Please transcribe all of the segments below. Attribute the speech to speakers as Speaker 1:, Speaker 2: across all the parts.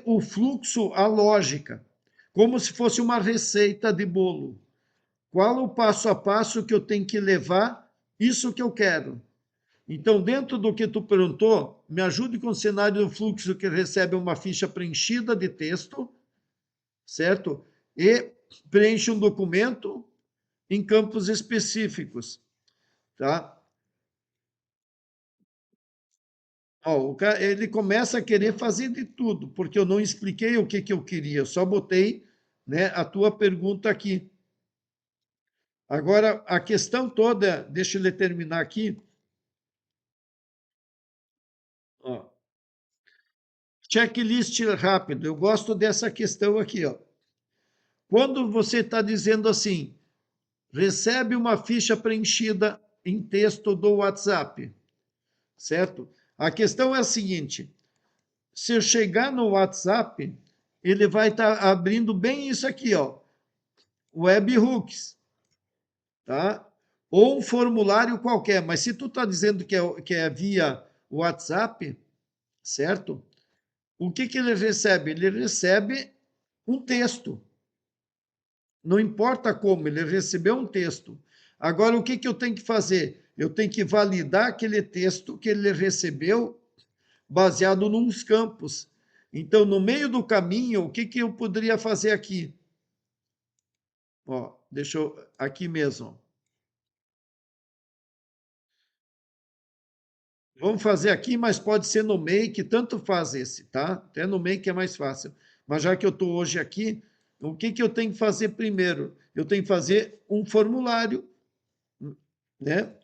Speaker 1: o fluxo, a lógica, como se fosse uma receita de bolo. Qual o passo a passo que eu tenho que levar isso que eu quero? Então, dentro do que tu perguntou, me ajude com o cenário do fluxo que recebe uma ficha preenchida de texto, certo? E preenche um documento em campos específicos, tá? Ó, ele começa a querer fazer de tudo, porque eu não expliquei o que, que eu queria, eu só botei, né, a tua pergunta aqui. Agora, a questão toda, deixa ele terminar aqui. Ó, checklist rápido, eu gosto dessa questão aqui. Ó. Quando você está dizendo assim, recebe uma ficha preenchida em texto do WhatsApp, certo? A questão é a seguinte: se eu chegar no WhatsApp, ele vai estar abrindo bem isso aqui, ó, webhooks, tá? Ou um formulário qualquer, mas se tu está dizendo que é via WhatsApp, certo? O que, que ele recebe? Ele recebe um texto. Não importa como, ele recebeu um texto. Agora, o que, que eu tenho que fazer? Eu tenho que validar aquele texto que ele recebeu baseado nos campos. Então, no meio do caminho, o que, que eu poderia fazer aqui? Ó, deixa eu. Aqui mesmo. Vamos fazer aqui, mas pode ser no Make, tanto faz esse, tá? Até no Make é mais fácil. Mas já que eu estou hoje aqui, o que, que eu tenho que fazer primeiro? Eu tenho que fazer um formulário, né?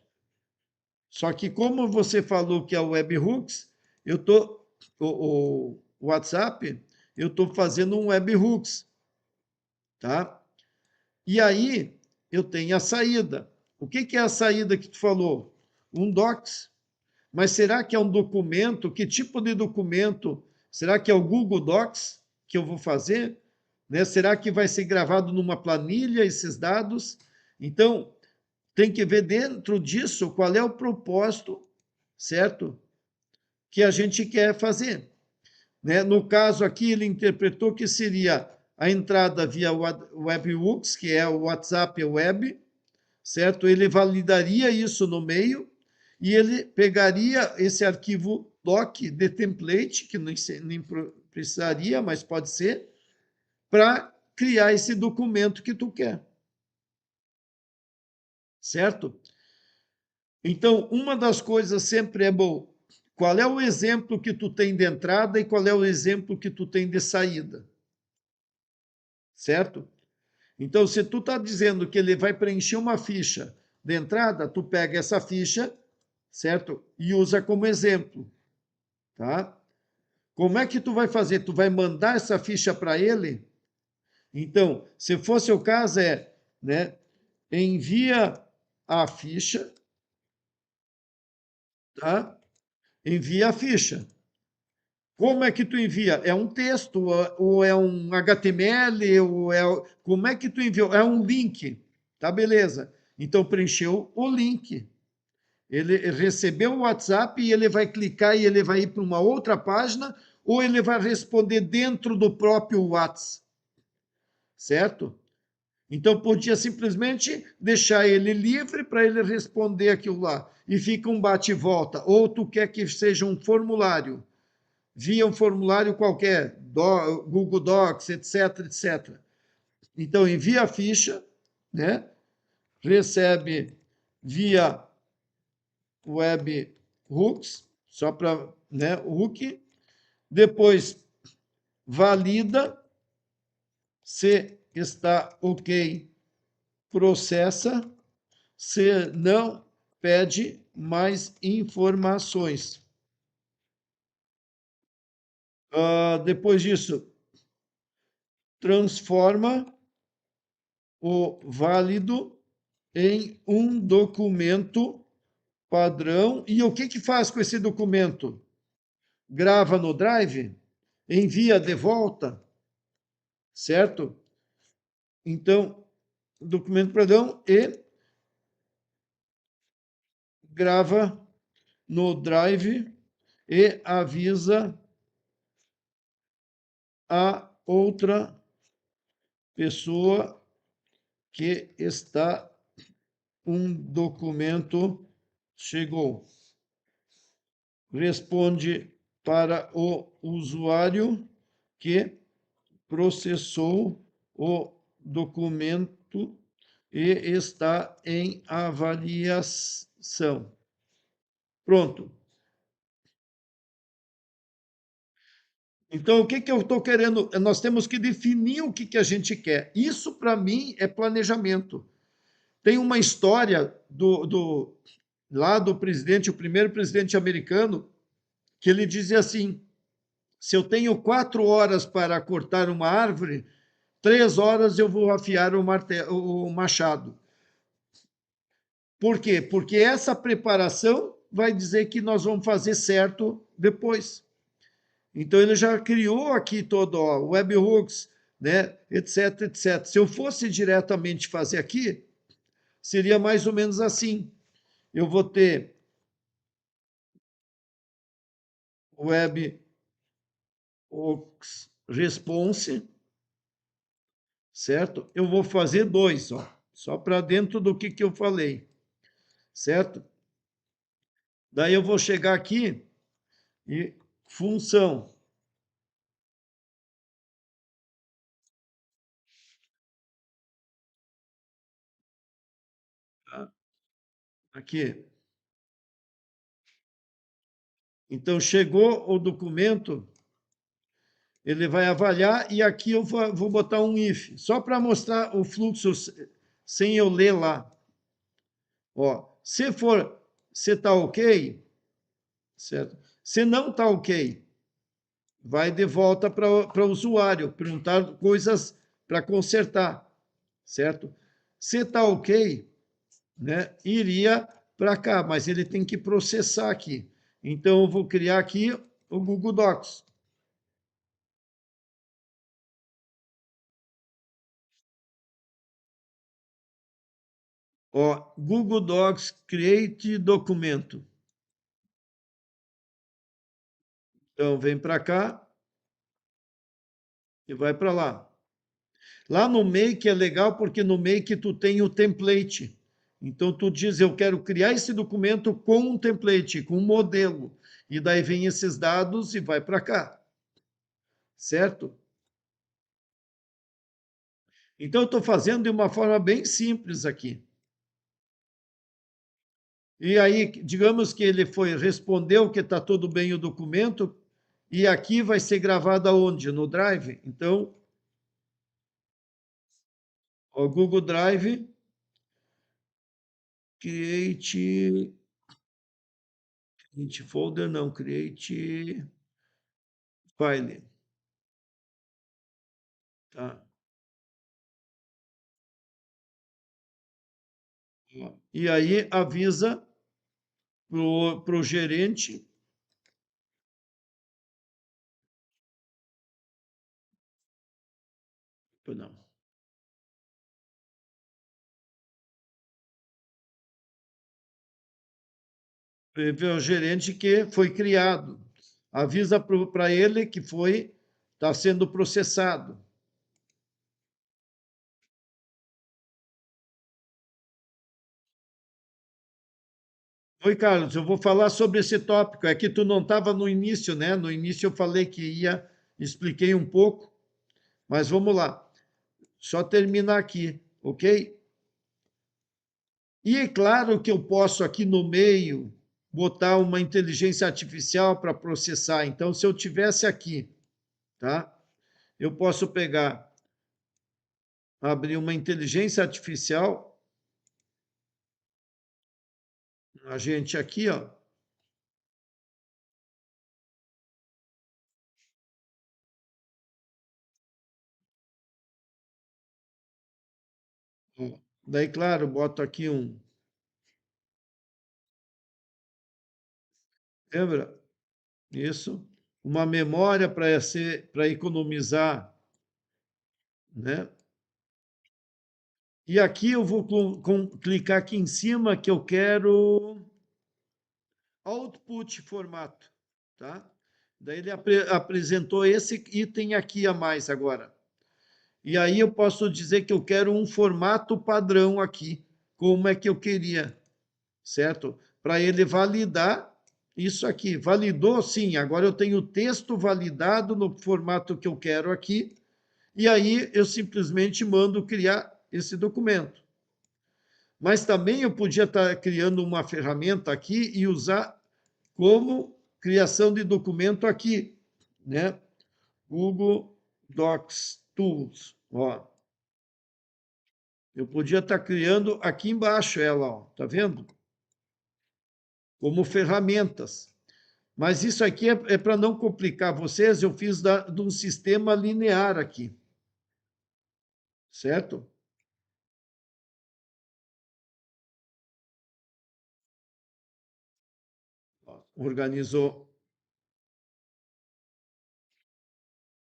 Speaker 1: Só que como você falou que é o webhooks, eu tô o WhatsApp, eu estou fazendo um webhooks, tá? E aí eu tenho a saída. O que, que é a saída que tu falou? Um docs. Mas será que é um documento? Que tipo de documento? Será que é o Google Docs que eu vou fazer? Né? Será que vai ser gravado numa planilha esses dados? Então, tem que ver dentro disso qual é o propósito, certo? Que a gente quer fazer. Né? No caso aqui, ele interpretou que seria a entrada via webhooks, que é o WhatsApp web, certo? Ele validaria isso no meio e ele pegaria esse arquivo doc de template, que nem precisaria, mas pode ser, para criar esse documento que tu quer, certo? Então, uma das coisas sempre é bom. Qual é o exemplo que tu tem de entrada e qual é o exemplo que tu tem de saída, certo? Então, se tu está dizendo que ele vai preencher uma ficha de entrada, tu pega essa ficha, certo? E usa como exemplo, tá? Como é que tu vai fazer? Tu vai mandar essa ficha para ele? Então, se fosse o caso, né? Envia a ficha, tá? Envia a ficha. Como é que tu envia? É um texto, ou é um HTML, como é que tu enviou? É um link, tá? Beleza. Então, preencheu o link. Ele recebeu o WhatsApp e ele vai clicar e ele vai ir para uma outra página ou ele vai responder dentro do próprio WhatsApp, certo? Então podia simplesmente deixar ele livre para ele responder aquilo lá e fica um bate e volta. Ou tu quer que seja um formulário, via um formulário qualquer, Google Docs, etc, etc. Então envia a ficha, né? Recebe via webhooks, só para, né, hook, depois valida se está ok, processa, se não, pede mais informações. Depois disso, transforma o válido em um documento padrão. E o que, que faz com esse documento? Grava no Drive, envia de volta, certo? Então, documento padrão e grava no Drive e avisa a outra pessoa que está um documento chegou. Responde para o usuário que processou o documento e está em avaliação. Pronto. Então, o que eu estou querendo? Nós temos que definir o que a gente quer. Isso, para mim, é planejamento. Tem uma história lá do presidente, o primeiro presidente americano, que ele dizia assim: se eu tenho 4 horas para cortar uma árvore, 3 horas eu vou afiar o machado. Por quê? Porque essa preparação vai dizer que nós vamos fazer certo depois. Então, ele já criou aqui todo o webhooks, né, etc, etc. Se eu fosse diretamente fazer aqui, seria mais ou menos assim. Eu vou ter webhooks response, certo? Eu vou fazer 2, ó, só para dentro do que eu falei, certo? Daí eu vou chegar aqui e função. Tá? Aqui. Então, chegou o documento, ele vai avaliar e aqui eu vou botar um if, só para mostrar o fluxo sem eu ler lá. Ó, se está ok, certo? Se não está ok, vai de volta para o usuário, perguntar coisas para consertar, certo? Se está ok, né, iria para cá, mas ele tem que processar aqui. Então, eu vou criar aqui o Google Docs. Ó, Google Docs, create documento. Então, vem para cá e vai para lá. Lá no Make é legal porque no Make tu tem o template. Então, tu diz, eu quero criar esse documento com um template, com um modelo. E daí vem esses dados e vai para cá. Certo? Então, eu estou fazendo de uma forma bem simples aqui. E aí, digamos que ele foi, respondeu que está tudo bem o documento, e aqui vai ser gravado aonde? No Drive. Então, o Google Drive, create folder, não, create file. Tá? E aí avisa para o gerente. Não. Para o gerente que foi criado. Avisa para ele que está sendo processado. Oi, Carlos, eu vou falar sobre esse tópico. É que tu não estava no início, né? No início eu falei que expliquei um pouco, mas vamos lá. Só terminar aqui, ok? E é claro que eu posso aqui no meio botar uma inteligência artificial para processar. Então, se eu tivesse aqui, tá? Eu posso pegar, abrir uma inteligência artificial, a gente aqui, ó. Daí, claro, boto aqui lembra? Isso, uma memória para economizar, né? E aqui eu vou clicar aqui em cima que eu quero output formato, tá? Daí ele apresentou esse item aqui a mais agora. E aí eu posso dizer que eu quero um formato padrão aqui, como é que eu queria, certo? Para ele validar isso aqui. Validou? Sim, agora eu tenho o texto validado no formato que eu quero aqui, e aí eu simplesmente mando criar esse documento. Mas também eu podia estar criando uma ferramenta aqui e usar como criação de documento aqui, né? Google Docs Tools, ó. Eu podia estar criando aqui embaixo ela, ó, tá vendo? Como ferramentas. Mas isso aqui é para não complicar vocês, eu fiz de um sistema linear aqui, certo? Organizou.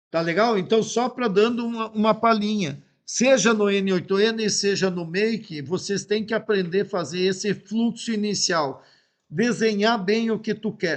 Speaker 1: Tá legal? Então, só para dando uma palhinha. Seja no N8N, seja no Make, vocês têm que aprender a fazer esse fluxo inicial. Desenhar bem o que tu quer.